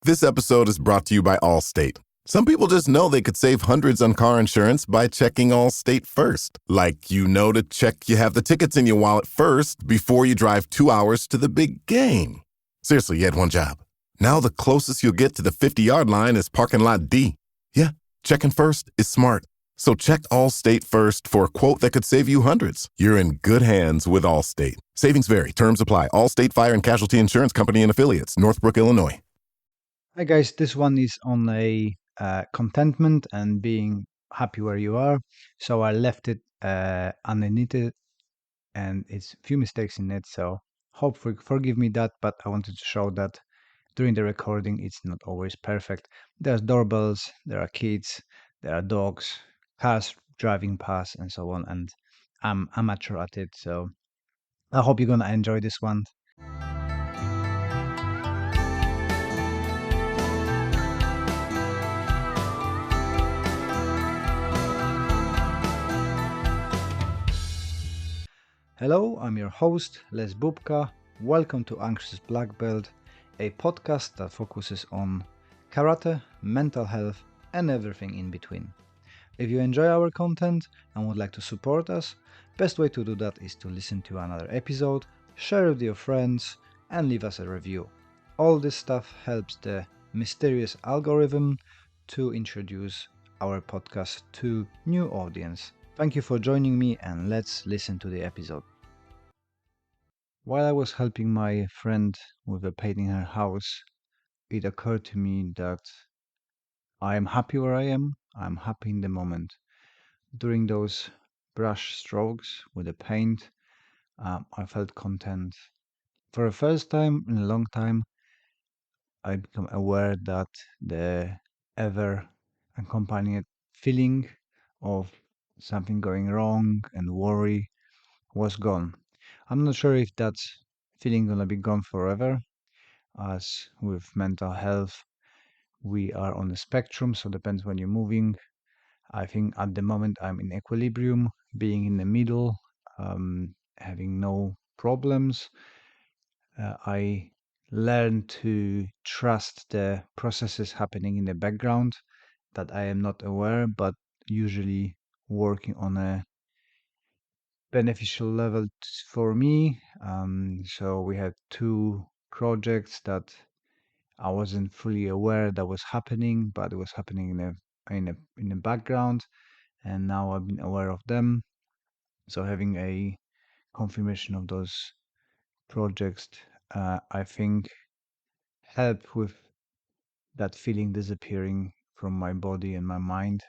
This episode is brought to you by Allstate. Some people just know they could save hundreds on car insurance by checking Allstate first. Like, to check you have the tickets in your wallet first before you drive 2 hours to the big game. Seriously, you had one job. Now the closest you'll get to the 50-yard line is parking lot D. Yeah, checking first is smart. So check Allstate first for a quote that could save you hundreds. You're in good hands with Allstate. Savings vary. Terms apply. Allstate Fire and Casualty Insurance Company and Affiliates. Northbrook, Illinois. Hi guys, this one is on a contentment and being happy where you are. So I left it unedited and it's a few mistakes in it. So hopefully forgive me that, but I wanted to show that during the recording it's not always perfect. There's doorbells, there are kids, there are dogs, cars driving past and so on, and I'm amateur at it. So I hope you're gonna enjoy this one. Hello, I'm your host, Les Bubka. Welcome to Anxious Black Belt, a podcast that focuses on karate, mental health, and everything in between. If you enjoy our content and would like to support us, best way to do that is to listen to another episode, share with your friends, and leave us a review. All this stuff helps the mysterious algorithm to introduce our podcast to new audience. Thank you for joining me, and let's listen to the episode. While I was helping my friend with painting her house, it occurred to me that I am happy where I am. I'm happy in the moment. During those brush strokes with the paint, I felt content. For the first time in a long time, I become aware that the ever accompanied feeling of something going wrong and worry was gone. I'm not sure if that's feeling gonna be gone forever. As with mental health, we are on the spectrum, so depends when you're moving. I think at the moment I'm in equilibrium, being in the middle, having no problems. I learn to trust the processes happening in the background that I am not aware, but usually working on a beneficial level for me. So we had two projects that I wasn't fully aware that was happening, but it was happening in the background, and now I've been aware of them. So having a confirmation of those projects, I think, help with that feeling disappearing from my body and my mind.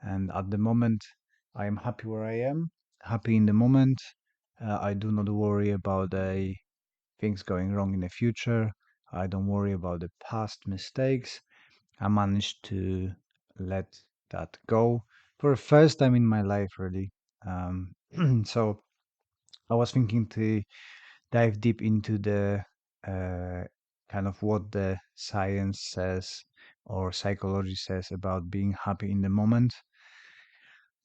And at the moment, I am happy where I am, happy in the moment. I do not worry about things going wrong in the future. I don't worry about the past mistakes. I managed to let that go for the first time in my life, really. So I was thinking to dive deep into the uh, kind of what the science says or psychology says about being happy in the moment.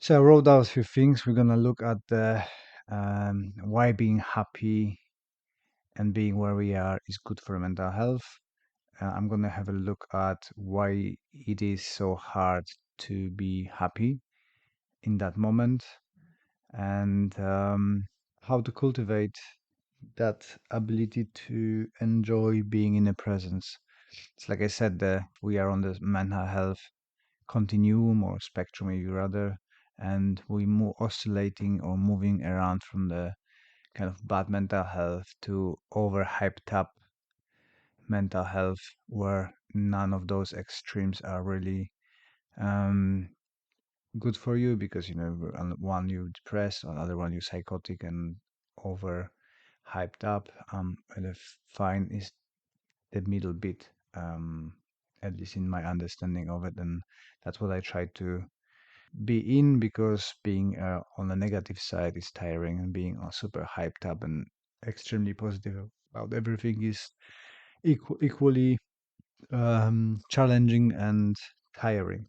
So I wrote down a few things. We're gonna look at the why being happy and being where we are is good for mental health. I'm going to have a look at why it is so hard to be happy in that moment and how to cultivate that ability to enjoy being in the presence. It's like I said, we are on the mental health continuum or spectrum, maybe rather, and we move oscillating or moving around from the kind of bad mental health to overhyped up mental health, where none of those extremes are really um, good for you because on one you're depressed, on the other one you're psychotic and over hyped up. And the fine is the middle bit, at least in my understanding of it, and that's what I try to be in because being on the negative side is tiring, and being super hyped up and extremely positive about everything is equally challenging and tiring.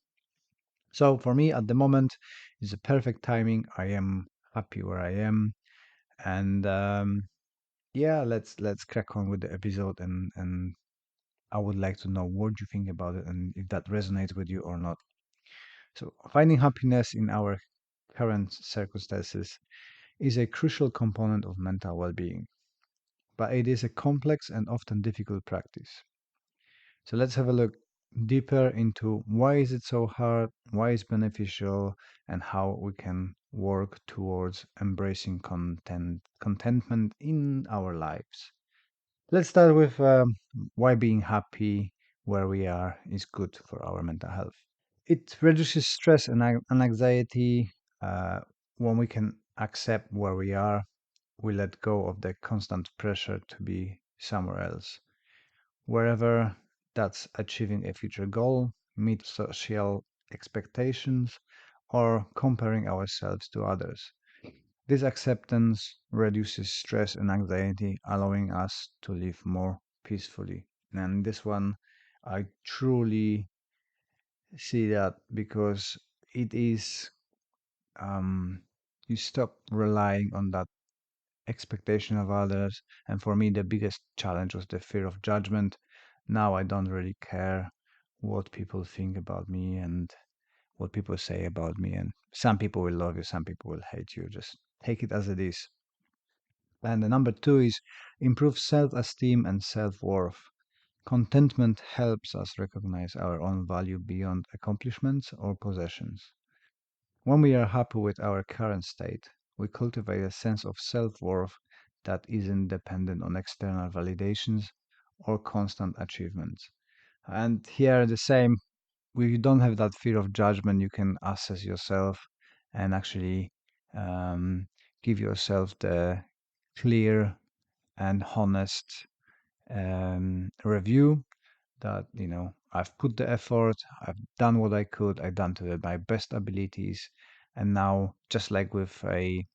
So for me at the moment is a perfect timing. I am happy where I am, and yeah, let's crack on with the episode and I would like to know what you think about it and if that resonates with you or not. So, finding happiness in our current circumstances is a crucial component of mental well being, but it is a complex and often difficult practice. So, let's have a look deeper into why is it so hard, why it's beneficial, and how we can work towards embracing contentment in our lives. Let's start with why being happy where we are is good for our mental health. It reduces stress and anxiety when we can accept where we are. We let go of the constant pressure to be somewhere else. Wherever that's achieving a future goal, meet social expectations, or comparing ourselves to others. This acceptance reduces stress and anxiety, allowing us to live more peacefully. And this one, I truly see that because it is, um, you stop relying on that expectation of others. And for me, the biggest challenge was the fear of judgment. Now I don't really care what people think about me and what people say about me. And some people will love you, some people will hate you. Just take it as it is. And the number two is improve self esteem and self worth. Contentment helps us recognize our own value beyond accomplishments or possessions. When we are happy with our current state, we cultivate a sense of self worth that isn't dependent on external validations or constant achievements. And here, the same, if you don't have that fear of judgment, you can assess yourself and actually um, give yourself the clear and honest review that I've put the effort, I've done what I could, I've done to my best abilities, and now just like with a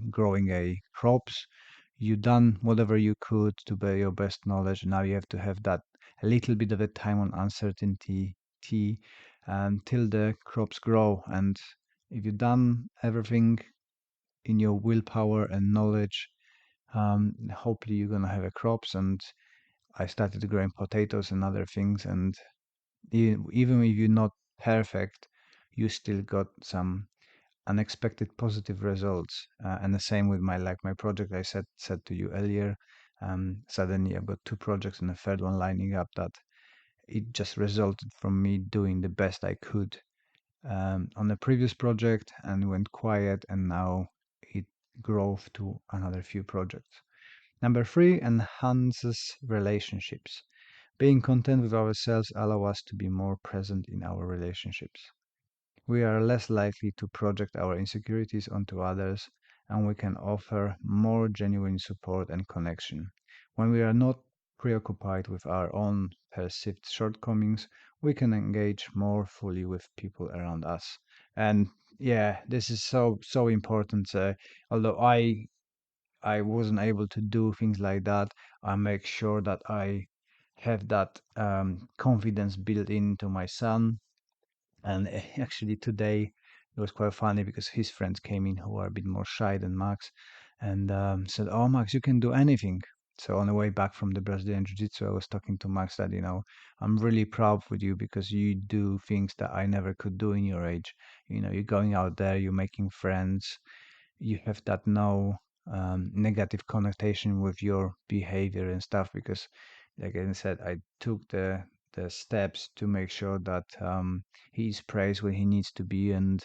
growing a crops, you done whatever you could to your best knowledge. Now you have to have that a little bit of a time on uncertainty until the crops grow, and if you've done everything in your willpower and knowledge, hopefully you're gonna have a crops. And I started growing potatoes and other things, and even if you're not perfect, you still got some unexpected positive results. And the same with my project I said to you earlier. Suddenly I've got two projects and a third one lining up that it just resulted from me doing the best I could on the previous project and went quiet, and now it grew to another few projects. Number three, enhances relationships. Being content with ourselves allow us to be more present in our relationships. We are less likely to project our insecurities onto others, and we can offer more genuine support and connection. When we are not preoccupied with our own perceived shortcomings, we can engage more fully with people around us. And yeah, this is so important. Although I wasn't able to do things like that, I make sure that I have that confidence built into my son. And actually, today it was quite funny because his friends came in who are a bit more shy than Max and said, "Oh, Max, you can do anything." So on the way back from the Brazilian Jiu Jitsu, I was talking to Max that, I'm really proud with you because you do things that I never could do in your age. You're going out there, you're making friends, you have that no negative connotation with your behavior and stuff because like I said, I took the steps to make sure that he's praised when he needs to be. And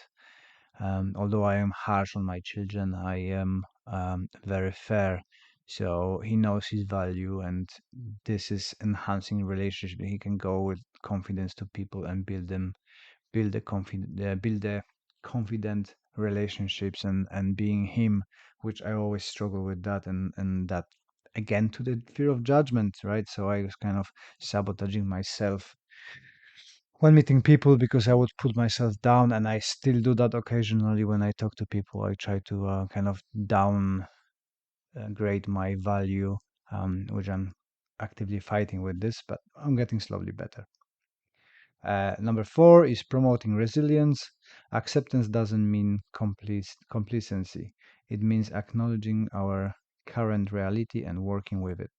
although I am harsh on my children, I am very fair, so he knows his value, and this is enhancing relationship. He can go with confidence to people and build the confident relationships and being him, which I always struggle with that. And that again to the fear of judgment, right? So I was kind of sabotaging myself when meeting people because I would put myself down, and I still do that occasionally when I talk to people. I try to kind of down grade my value, which I'm actively fighting with this, but I'm getting slowly better. Number four is promoting resilience. Acceptance doesn't mean complacency. It means acknowledging our current reality and working with it.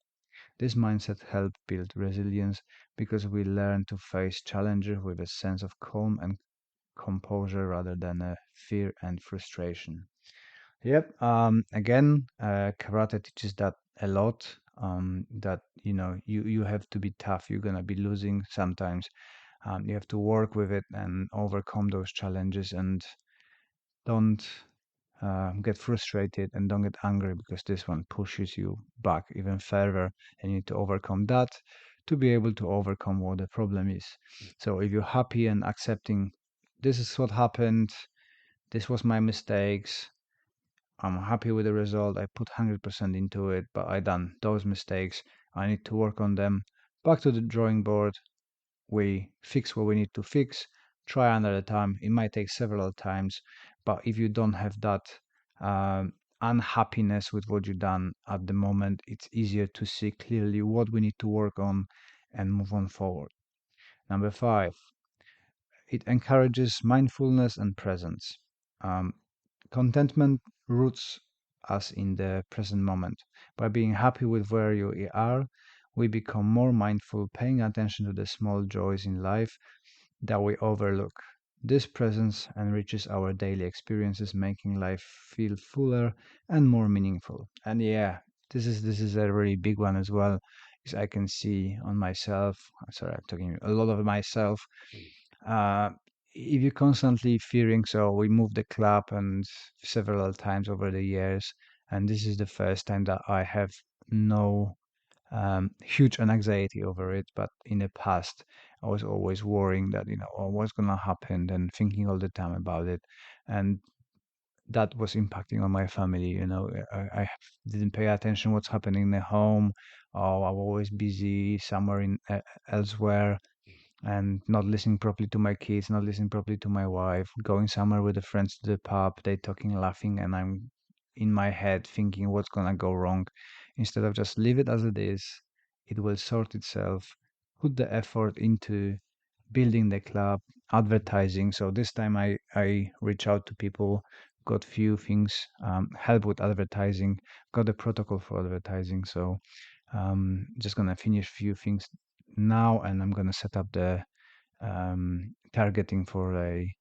This mindset helps build resilience because we learn to face challenges with a sense of calm and composure rather than fear and frustration. Yep. Again, karate teaches that a lot. That you have to be tough. You're gonna be losing sometimes. You have to work with it and overcome those challenges, and don't get frustrated and don't get angry because this one pushes you back even further, and you need to overcome that to be able to overcome what the problem is. So if you're happy and accepting, this is what happened. This was my mistakes. I'm happy with the result. I put 100% into it, but I done those mistakes. I need to work on them. Back to the drawing board. We fix what we need to fix. Try another time. It might take several times, but if you don't have that unhappiness with what you've done at the moment, it's easier to see clearly what we need to work on and move on forward. Number five, it encourages mindfulness and presence. Um, Contentment roots us in the present moment. By being happy with where you are, we become more mindful, paying attention to the small joys in life that we overlook. This presence enriches our daily experiences, making life feel fuller and more meaningful. And yeah, this is a really big one as well, because I can see on myself. Sorry, I'm talking a lot of myself. uh, if you're constantly fearing, so we moved the club and several times over the years, and this is the first time that I have no huge anxiety over it. But in the past, I was always worrying that oh, what's gonna happen, and thinking all the time about it, and that was impacting on my family. I didn't pay attention what's happening in the home. Oh, I'm always busy somewhere in elsewhere, and not listening properly to my kids, not listening properly to my wife, going somewhere with the friends to the pub, they talking, laughing, and I'm in my head thinking what's gonna go wrong. Instead of just leave it as it is, it will sort itself. Put the effort into building the club, advertising. So this time I reach out to people, got few things, help with advertising, got the protocol for advertising. So just gonna finish few things now, and I'm gonna set up the targeting for a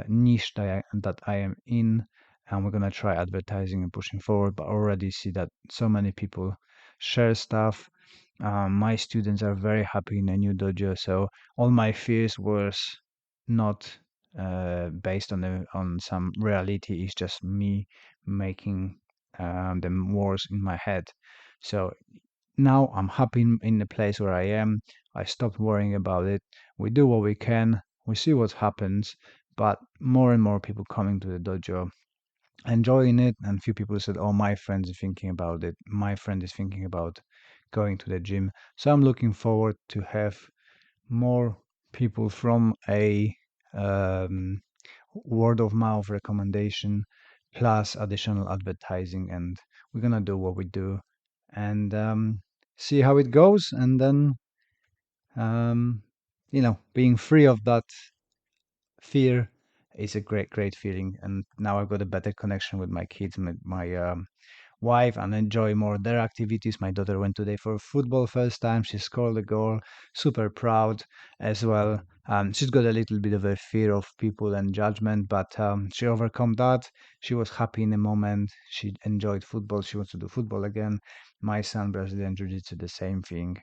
niche that I am in, and we're gonna try advertising and pushing forward. But already see that so many people share stuff. My students are very happy in the new dojo, so all my fears was not based on some reality. It's just me making them worse in my head. So now I'm happy in the place where I am. I stopped worrying about it. We do what we can. We see what happens. But more and more people coming to the dojo, enjoying it. And few people said, "Oh, my friend is thinking about it. My friend is thinking about going to the gym." So I'm looking forward to have more people from a um, word of mouth recommendation plus additional advertising, and we're gonna do what we do, and see how it goes, and then um, being free of that fear is a great feeling. And now I've got a better connection with my kids, my wife, and enjoy more their activities. My daughter went today for football first time. She scored a goal. Super proud as well. She's got a little bit of a fear of people and judgment, but she overcome that. She was happy in the moment. She enjoyed football. She wants to do football again. My son, Brazilian Jiu-Jitsu, the same thing.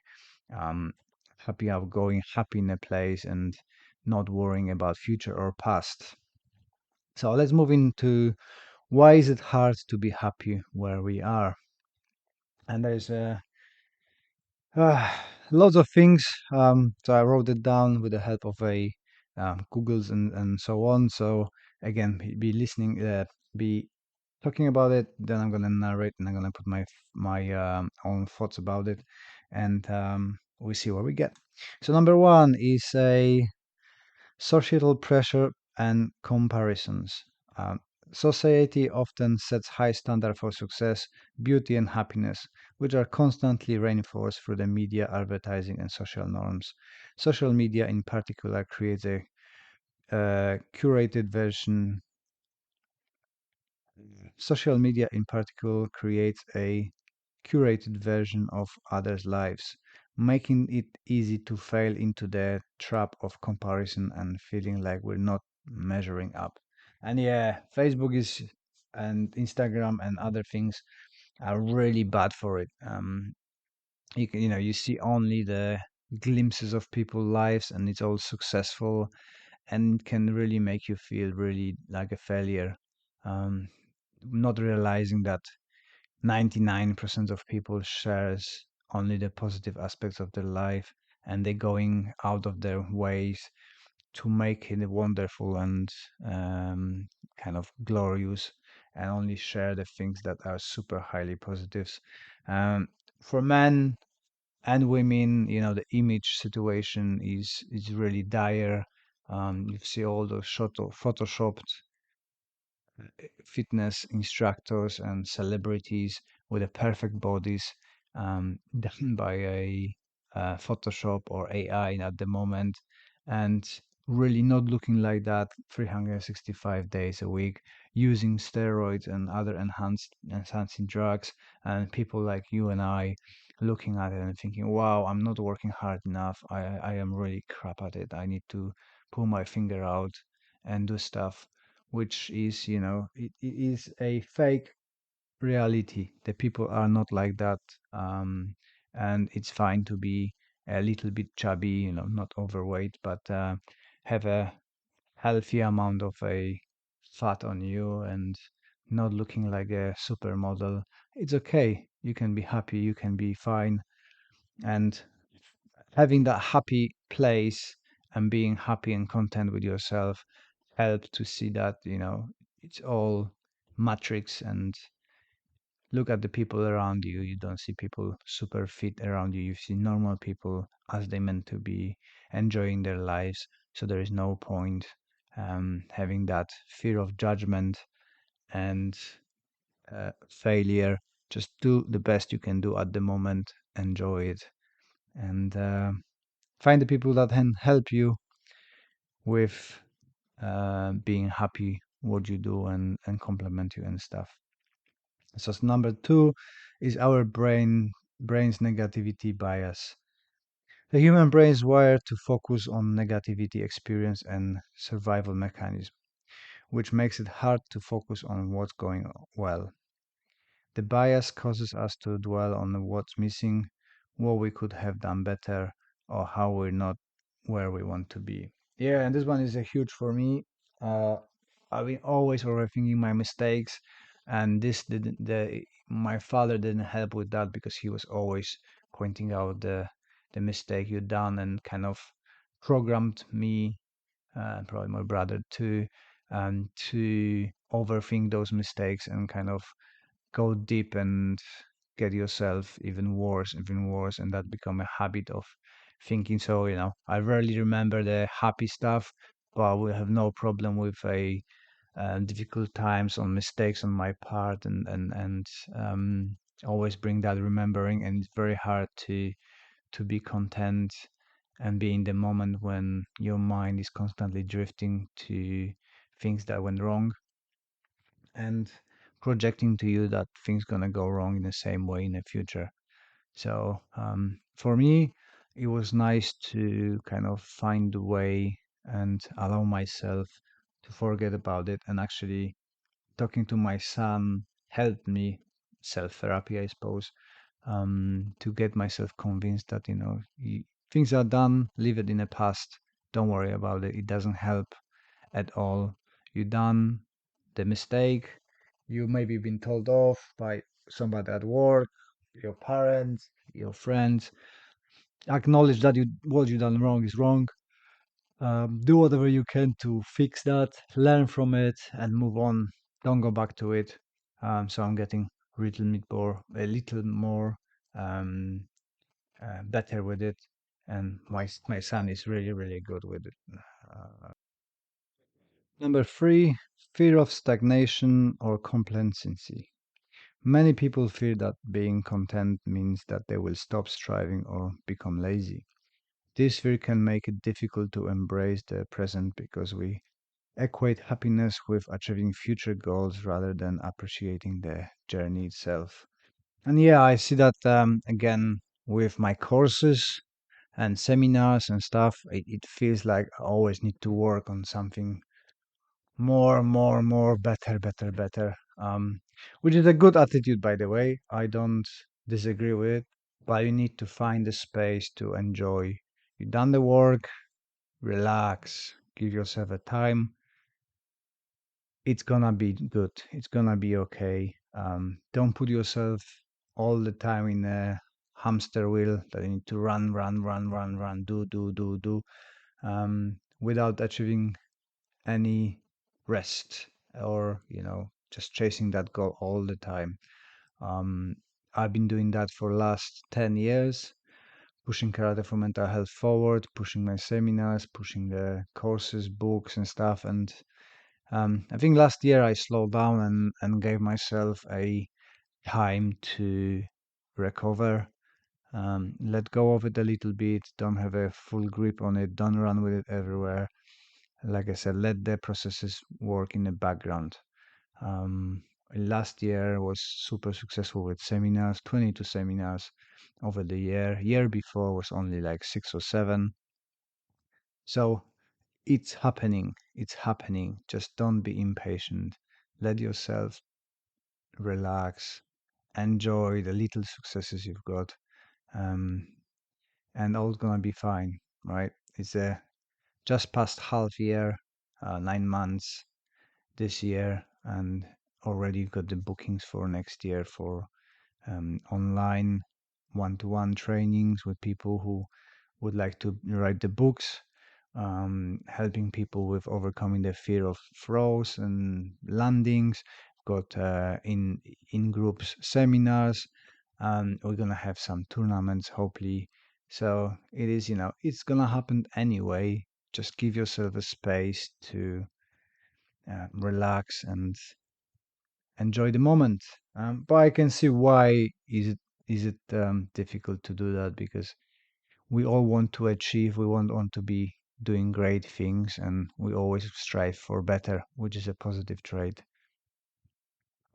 Um, Happy outgoing, happy in a place, and not worrying about future or past. So let's move into why is it hard to be happy where we are? And there's uh, lots of things. So I wrote it down with the help of a Google's and so on. So again, be listening, be talking about it. Then I'm gonna narrate, and I'm gonna put my own thoughts about it, and we see where we get. So number one is a societal pressure and comparisons. Um, Society often sets high standard for success, beauty, and happiness, which are constantly reinforced through the media, advertising, and social norms. Social media, in particular, creates a curated version. Social media, in particular, creates a curated version of others' lives, making it easy to fail into the trap of comparison and feeling like we're not measuring up. And yeah, Facebook is and Instagram and other things are really bad for it. You see only the glimpses of people's lives and it's all successful and it can really make you feel really like a failure, um, not realizing that 99% of people shares only the positive aspects of their life and they're going out of their ways to make it wonderful and um, kind of glorious and only share the things that are super highly positives. For men and women, the image situation is really dire. You see all those photoshopped fitness instructors and celebrities with the perfect bodies, done by a Photoshop or AI at the moment, and really not looking like that 365 days a week, using steroids and other enhancing drugs, and people like you and I looking at it and thinking, "Wow, I'm not working hard enough. I am really crap at it. I need to pull my finger out and do stuff." Which is, it is a fake reality. The people are not like that. And it's fine to be a little bit chubby, not overweight, but have a healthy amount of a fat on you and not looking like a supermodel. It's okay. You can be happy, you can be fine. And having that happy place and being happy and content with yourself help to see that it's all matrix. And look at the people around you. You don't see people super fit around you. You see normal people as they meant to be, enjoying their lives. So there is no point having that fear of judgment and failure. Just do the best you can do at the moment, enjoy it, and find the people that can help you with being happy what you do and compliment you and stuff. So number two is our brain's negativity bias. The human brain is wired to focus on negativity experience and survival mechanism, which makes it hard to focus on what's going well. The bias causes us to dwell on what's missing, what we could have done better, or how we're not where we want to be. Yeah, and this one is a huge for me. Uh, I've been always overthinking my mistakes, and this didn't. My father didn't help with that because he was always pointing out the mistake you done and kind of programmed me, probably my brother too, to overthink those mistakes and kind of go deep and get yourself even worse, and that become a habit of thinking. So, I rarely remember the happy stuff, but I will have no problem with a difficult times on mistakes on my part, and always bring that remembering. And it's very hard to be content and be in the moment when your mind is constantly drifting to things that went wrong and projecting to you that things gonna go wrong in the same way in the future. So for me, it was nice to kind of find a way and allow myself to forget about it. And actually, talking to my son helped me, self therapy, I suppose, to get myself convinced that things are done, leave it in the past. Don't worry about it. It doesn't help at all. You done the mistake. You maybe been told off by somebody at work, your parents, your friends. Acknowledge that what you done wrong is wrong. Do whatever you can to fix that, learn from it, and move on. Don't go back to it. So I'm getting a little more um, better with it, and my son is really really good with it. Uh, Number three, fear of stagnation or complacency. Many people fear that being content means that they will stop striving or become lazy. This fear can make it difficult to embrace the present because we equate happiness with achieving future goals rather than appreciating the journey itself. And yeah, I see that again with my courses and seminars and stuff. It feels like I always need to work on something more, better, better, better. Which is a good attitude, by the way. I don't disagree with it, but you need to find the space to enjoy. You done the work, relax, give yourself a time. It's gonna be good. It's gonna be okay. Don't put yourself all the time in a hamster wheel that you need to run, do, without achieving any rest or just chasing that goal all the time. um, I've been doing that for last 10 years, pushing karate for mental health forward, pushing my seminars, pushing the courses, books and stuff. And I think last year I slowed down and gave myself a time to recover, let go of it a little bit, don't have a full grip on it, don't run with it everywhere. Like I said, let the processes work in the background. Um, Last year was super successful with seminars, 22 seminars over the year. Year before was only like 6 or 7. So it's happening. It's happening. Just don't be impatient. Let yourself relax. Enjoy the little successes you've got. Um, and all's gonna be fine, right? It's just past half year, 9 months this year, and already got the bookings for next year for online one-to-one trainings with people who would like to write the books, helping people with overcoming the fear of throws and landings. Got in groups seminars, and we're gonna have some tournaments hopefully. So it is, it's gonna happen anyway. Just give yourself a space to relax and enjoy the moment. But I can see why is it difficult to do that, because we all want to achieve, we want to be doing great things, and we always strive for better, which is a positive trait.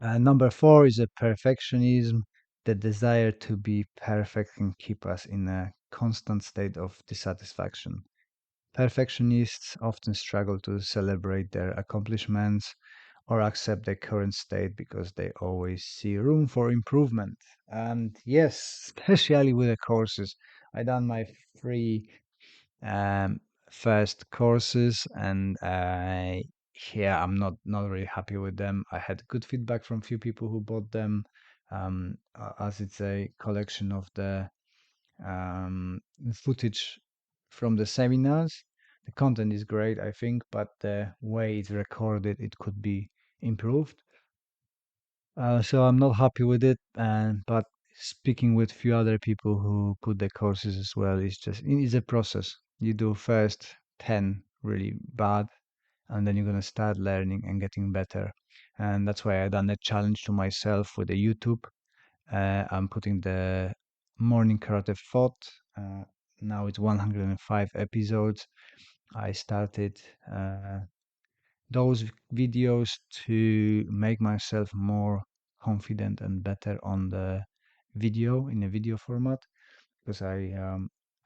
Number 4 is a perfectionism. The desire to be perfect can keep us in a constant state of dissatisfaction. Perfectionists often struggle to celebrate their accomplishments or accept their current state because they always see room for improvement. And yes, especially with the courses, I done my three um, first courses, and yeah, I'm not really happy with them. I had good feedback from few people who bought them, as it's a collection of the footage from the seminars. The content is great, I think, but the way it's recorded, it could be improved. So I'm not happy with it. And but speaking with few other people who put the courses as well, it's a process. You do first 10 really bad, and then you're gonna start learning and getting better. And that's why I done a challenge to myself with the YouTube. I'm putting the Morning Karate Thought. Now it's 105 episodes. I started those videos to make myself more confident and better on the video in a video format, because I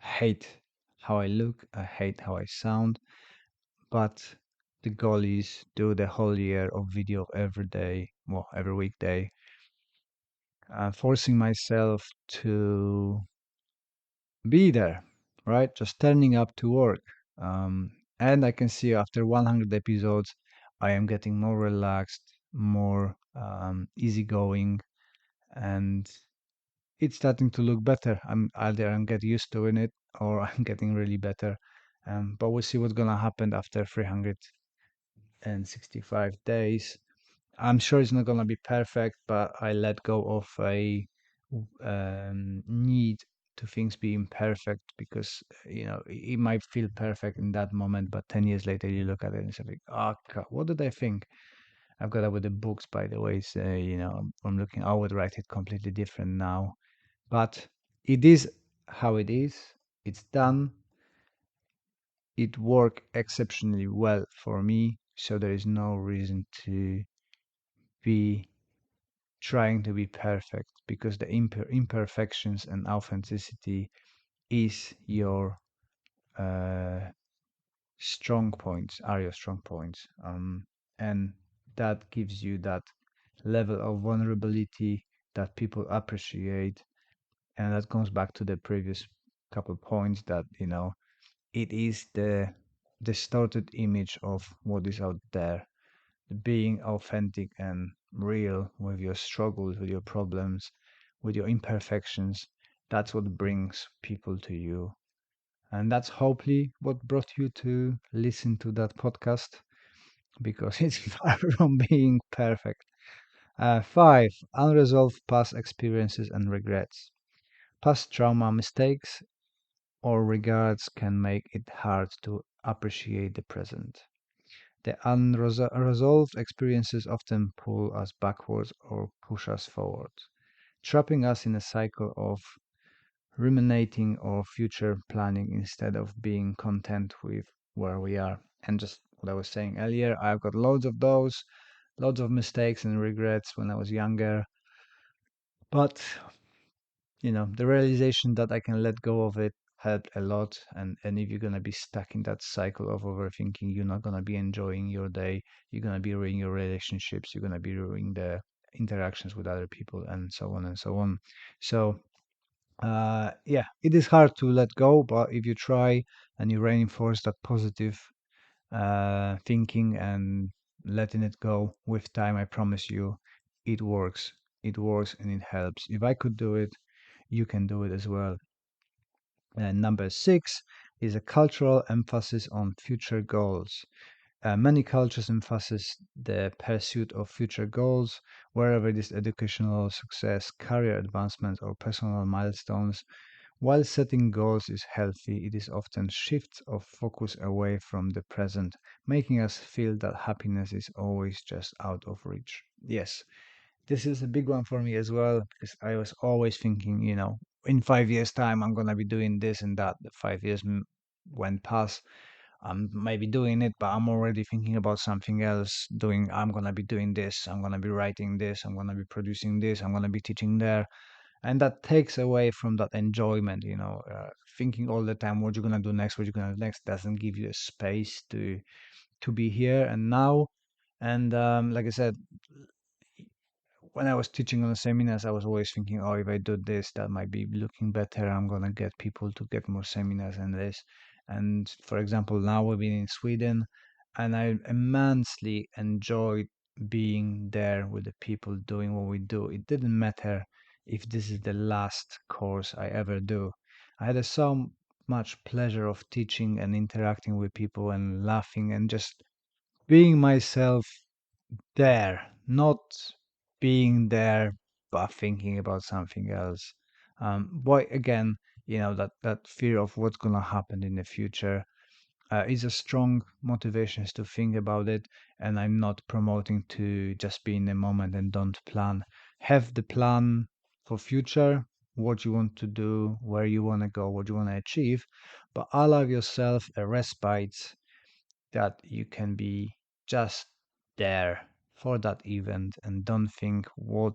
hate how I look, I hate how I sound, but the goal is do the whole year of video every day, well, every weekday, forcing myself to be there, right? Just turning up to work. And I can see after 100 episodes, I am getting more relaxed, more easygoing, and it's starting to look better. I'm getting used to it, or I'm getting really better. But we'll see what's gonna happen after 365 days. I'm sure it's not gonna be perfect, but I let go of a need to things being perfect, because it might feel perfect in that moment, but 10 years later you look at it and say like, oh God, what did I think? I've got that with the books, by the way. So, I'm looking, I would write it completely different now, but it is how it is. It's done. It worked exceptionally well for me, so there is no reason to be trying to be perfect, because the imperfections and authenticity is your uh, strong points, are your strong points. And that gives you that level of vulnerability that people appreciate. And that comes back to the previous couple points, that, it is the distorted image of what is out there. Being authentic and real with your struggles, with your problems, with your imperfections, that's what brings people to you. And that's hopefully what brought you to listen to that podcast, because it's far from being perfect. Five, unresolved past experiences and regrets. Past trauma, mistakes, or regrets can make it hard to appreciate the present. The unresolved experiences often pull us backwards or push us forward, trapping us in a cycle of ruminating or future planning instead of being content with where we are. And just what I was saying earlier, I've got loads of those, loads of mistakes and regrets when I was younger. But, the realization that I can let go of it helped a lot. And if you're going to be stuck in that cycle of overthinking, you're not going to be enjoying your day. You're going to be ruining your relationships. You're going to be ruining the interactions with other people, and so on and so on. So, yeah, it is hard to let go, but if you try and you reinforce that positive thinking and letting it go with time, I promise you, it works. It works and it helps. If I could do it, you can do it as well. And number six is a cultural emphasis on future goals. Many cultures emphasize the pursuit of future goals, wherever it is educational success, career advancement, or personal milestones. While setting goals is healthy, it is often shifts of focus away from the present, making us feel that happiness is always just out of reach. Yes, this is a big one for me as well, because I was always thinking, in 5 years' time, I'm gonna be doing this and that. The 5 years went past. I'm maybe doing it, but I'm already thinking about something else. I'm gonna be doing this. I'm gonna be writing this. I'm gonna be producing this. I'm gonna be teaching there, and that takes away from that enjoyment. Thinking all the time what you're gonna do next, what you're gonna do next, doesn't give you a space to be here and now. And like I said, when I was teaching on the seminars, I was always thinking, oh, if I do this, that might be looking better. I'm gonna get people to get more seminars and this. And for example, now we've been in Sweden, and I immensely enjoyed being there with the people doing what we do. It didn't matter if this is the last course I ever do. I had so much pleasure of teaching and interacting with people and laughing and just being myself there, not being there but thinking about something else. But again, that fear of what's gonna happen in the future is a strong motivation to think about it. And I'm not promoting to just be in the moment and don't plan. Have the plan for future, what you want to do, where you want to go, what you want to achieve, but allow yourself a respite that you can be just there for that event and don't think what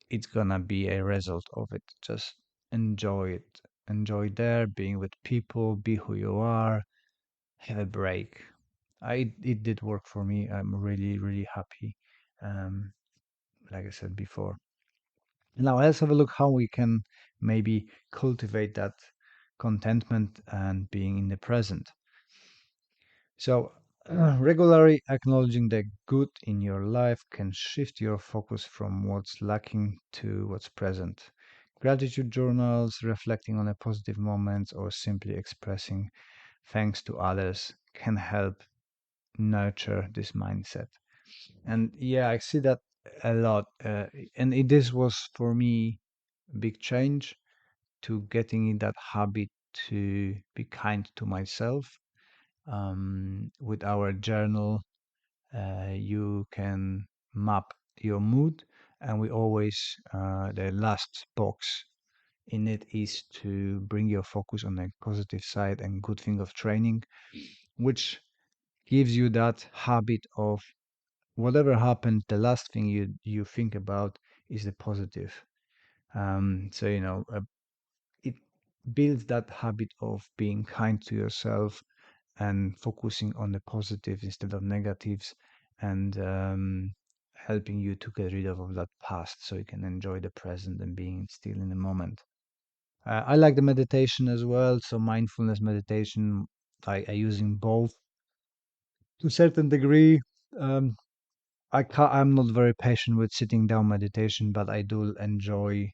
it's gonna be a result of it. Just enjoy it. Enjoy there, being with people, be who you are, have a break. It did work for me. I'm really, really happy. Um, like I said before. Now let's have a look how we can maybe cultivate that contentment and being in the present. So, regularly acknowledging the good in your life can shift your focus from what's lacking to what's present. Gratitude journals, reflecting on a positive moments, or simply expressing thanks to others can help nurture this mindset. And yeah, I see that a lot. This was for me a big change to getting in that habit to be kind to myself. With our journal, you can map your mood, and we always, the last box in it is to bring your focus on the positive side and good thing of training, which gives you that habit of whatever happened, the last thing you think about is the positive. So it builds that habit of being kind to yourself and focusing on the positive instead of negatives, and helping you to get rid of that past so you can enjoy the present and being still in the moment. I like the meditation as well. So mindfulness meditation, I using both to a certain degree. Um, I'm not very patient with sitting down meditation, but I do enjoy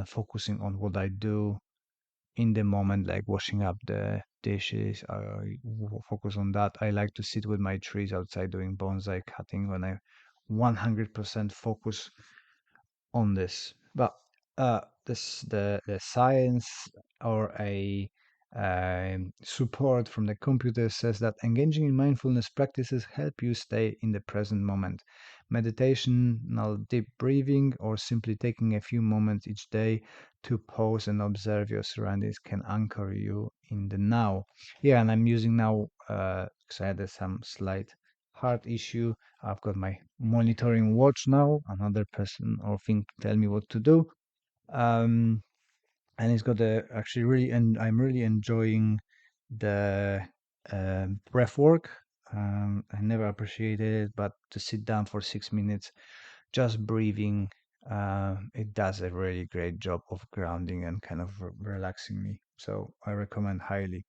focusing on what I do in the moment, like washing up the dishes. I focus on that. I like to sit with my trees outside doing bonsai cutting when I 100% focus on this. But the science or a support from the computer says that engaging in mindfulness practices help you stay in the present moment. Meditation, now deep breathing, or simply taking a few moments each day to pause and observe your surroundings can anchor you in the now. Yeah, and I'm using now because I had some slight heart issue. I've got my monitoring watch now, another person or thing to tell me what to do. Um, and it's got a actually really, and I'm really enjoying the breath work. I never appreciated it, but to sit down for 6 minutes, just breathing, it does a really great job of grounding and kind of relaxing me. So I recommend highly.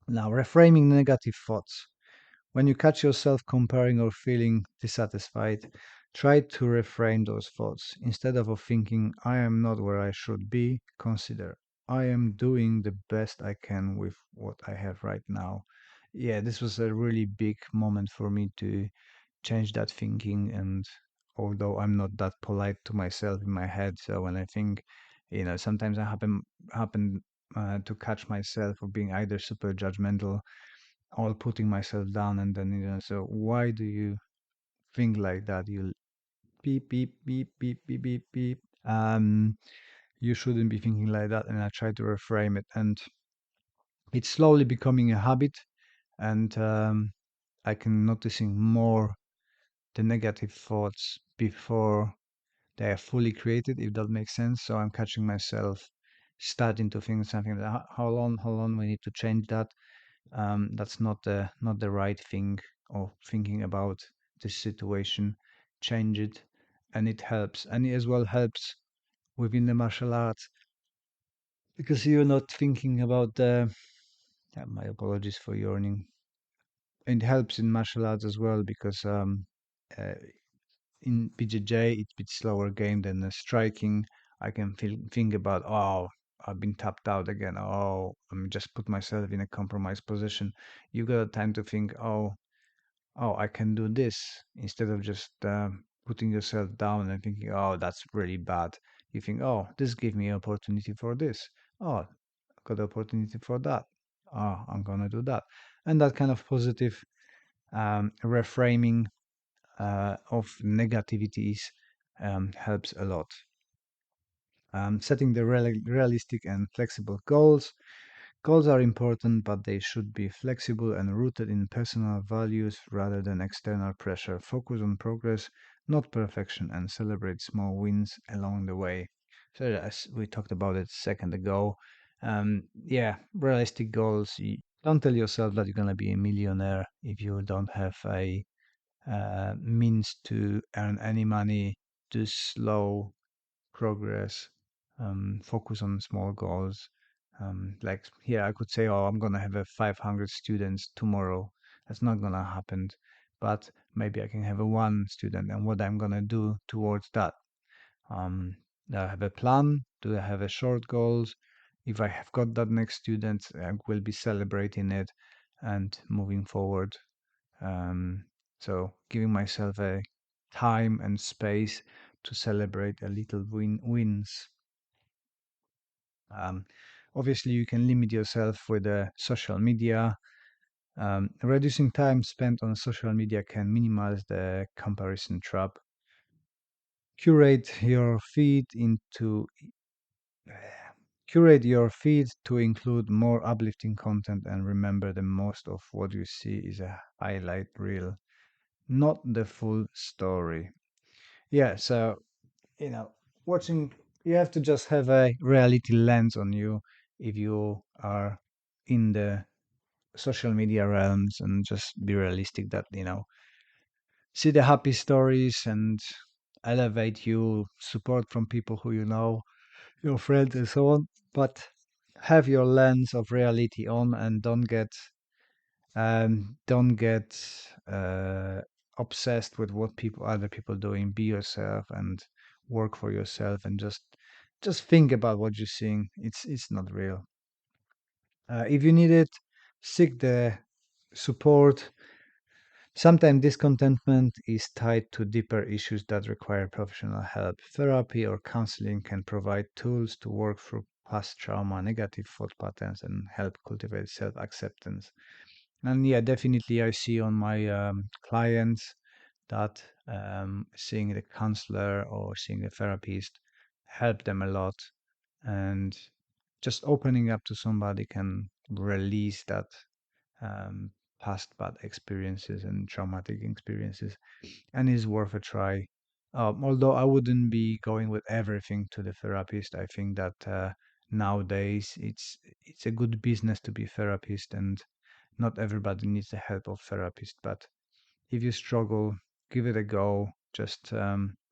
Now, reframing negative thoughts. When you catch yourself comparing or feeling dissatisfied, try to reframe those thoughts. Instead of thinking, I am not where I should be, consider, I am doing the best I can with what I have right now. Yeah, this was a really big moment for me to change that thinking. And although I'm not that polite to myself in my head, so when I think, sometimes I happen to catch myself of being either super judgmental or putting myself down, and then so why do you think like that? You beep beep beep beep beep beep beep. You shouldn't be thinking like that, and I try to reframe it, and it's slowly becoming a habit, and I can noticing more the negative thoughts before they are fully created, if that makes sense. So I'm catching myself starting to think something like, how long we need to change that. That's not the right thing, or thinking about this situation, change it. And it helps, and it as well helps within the martial arts, because you're not thinking about the my apologies for yawning. It helps in martial arts as well, because uh, in BJJ it's a bit slower game than the striking. I can think about, oh, I've been tapped out again, oh, I'm just put myself in a compromised position. You got time to think, oh, I can do this, instead of just putting yourself down and thinking, oh, that's really bad. You think, oh, this gave me opportunity for this. Oh, got opportunity for that. Oh, I'm gonna do that. And that kind of positive reframing of negativities helps a lot. Setting the realistic and flexible goals. Goals are important, but they should be flexible and rooted in personal values rather than external pressure. Focus on progress, not perfection, and celebrate small wins along the way. So, as we talked about it a second ago, yeah, realistic goals. Don't tell yourself that you're going to be a millionaire if you don't have a means to earn any money. To slow progress, focus on small goals. Like here, I could say, oh, I'm gonna have a 500 students tomorrow. That's not gonna happen, but maybe I can have a one student, and what I'm gonna do towards that. Um, I have a plan. Do I have a short goals? If I have got that next student, I will be celebrating it and moving forward. Um, so giving myself a time and space to celebrate a little wins. Um, Obviously, you can limit yourself with social media. Reducing time spent on social media can minimize the comparison trap. Curate your feed into Curate your feed to include more uplifting content, and remember the most of what you see is a highlight reel, not the full story. Yeah, so, you know, watching, you have to just have a reality lens on you if you are in the social media realms, and just be realistic that, see the happy stories and elevate you, support from people who you know, your friends and so on. But have your lens of reality on, and don't get obsessed with what other people doing. Be yourself and work for yourself, and just think about what you're seeing. It's not real. If you need it, seek the support. Sometimes discontentment is tied to deeper issues that require professional help. Therapy or counseling can provide tools to work through past trauma, negative thought patterns, and help cultivate self acceptance. And yeah, definitely, I see on my clients that seeing the counselor or seeing a therapist help them a lot. And just opening up to somebody can release that um, past bad experiences and traumatic experiences, and is worth a try. Although I wouldn't be going with everything to the therapist. I think that nowadays it's a good business to be therapist, and not everybody needs the help of therapist. But if you struggle, give it a go. Just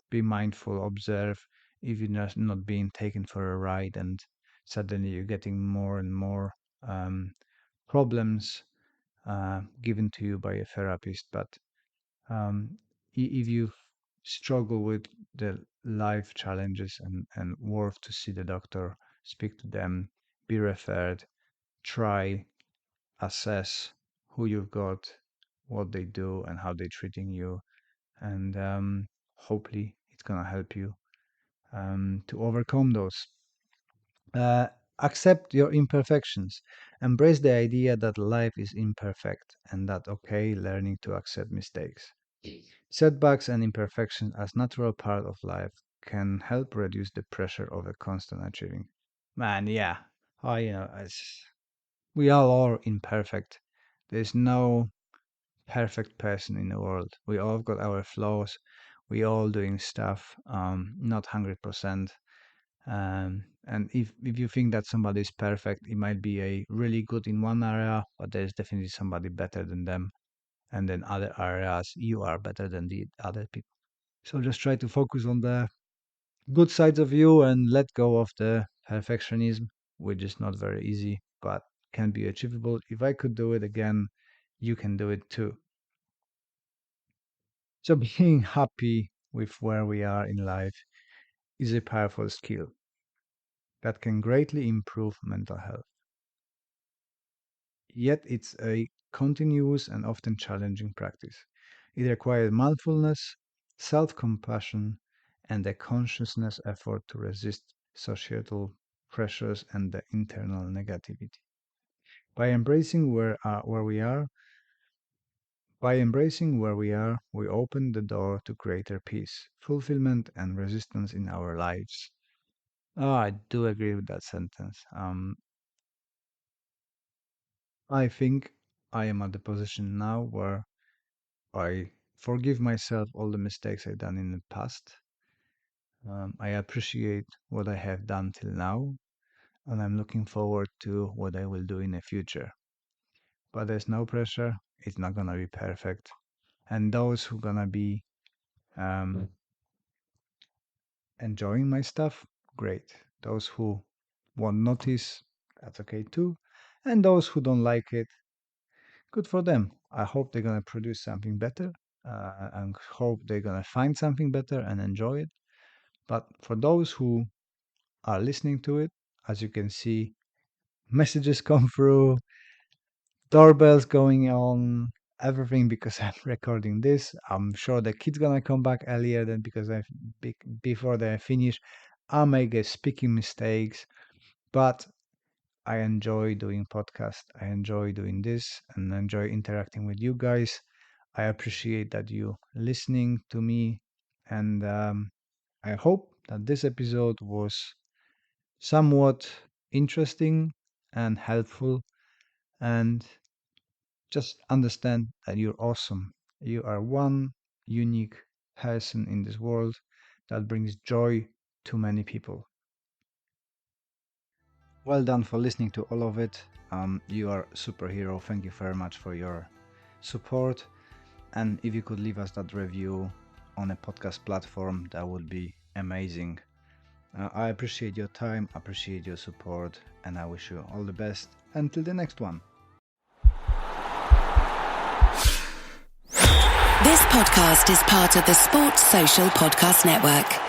be mindful, observe. If you're not being taken for a ride, and suddenly you're getting more and more um, problems given to you by a therapist. But um, if you struggle with the life challenges, and worth to see the doctor, speak to them, be referred, try, assess who you've got, what they do, and how they're treating you. And hopefully it's going to help you to overcome those. Uh, Accept your imperfections. Embrace the idea that life is imperfect, and that okay, learning to accept mistakes. Setbacks and imperfections as natural part of life can help reduce the pressure of a constant achieving. Man, yeah. We all are imperfect. There's no perfect person in the world. We all got our flaws. We all doing stuff not 100%. And if you think that somebody is perfect, it might be a really good in one area, but there's definitely somebody better than them. And then other areas, you are better than the other people. So just try to focus on the good sides of you, and let go of the perfectionism, which is not very easy, but can be achievable. If I could do it again, you can do it too. So being happy with where we are in life is a powerful skill that can greatly improve mental health. Yet it's a continuous and often challenging practice. It requires mindfulness, self compassion, and a consciousness effort to resist societal pressures and the internal negativity. By embracing where we are, we open the door to greater peace, fulfillment, and resistance in our lives. Oh, I do agree with that sentence. I think I am at the position now where I forgive myself all the mistakes I've done in the past. I appreciate what I have done till now, and I'm looking forward to what I will do in the future. But there's no pressure. It's not gonna be perfect. And those who gonna be um, enjoying my stuff, great. Those who won't notice, that's okay too. And those who don't like it, good for them. I hope they're gonna produce something better, and hope they're gonna find something better and enjoy it. But for those who are listening to it, as you can see, messages come through, doorbells going on, everything, because I'm recording this. I'm sure the kid's gonna come back earlier than because before they finish. I may get speaking mistakes, but I enjoy doing podcast. I enjoy doing this and enjoy interacting with you guys. I appreciate that you listening to me, and I hope that this episode was somewhat interesting and helpful, and just understand that you're awesome. You are one unique person in this world that brings joy to many people. Well done for listening to all of it. You are a superhero. Thank you very much for your support. And if you could leave us that review on a podcast platform, that would be amazing. I appreciate your time, appreciate your support, and I wish you all the best until the next one. This podcast is part of the Sports Social Podcast Network.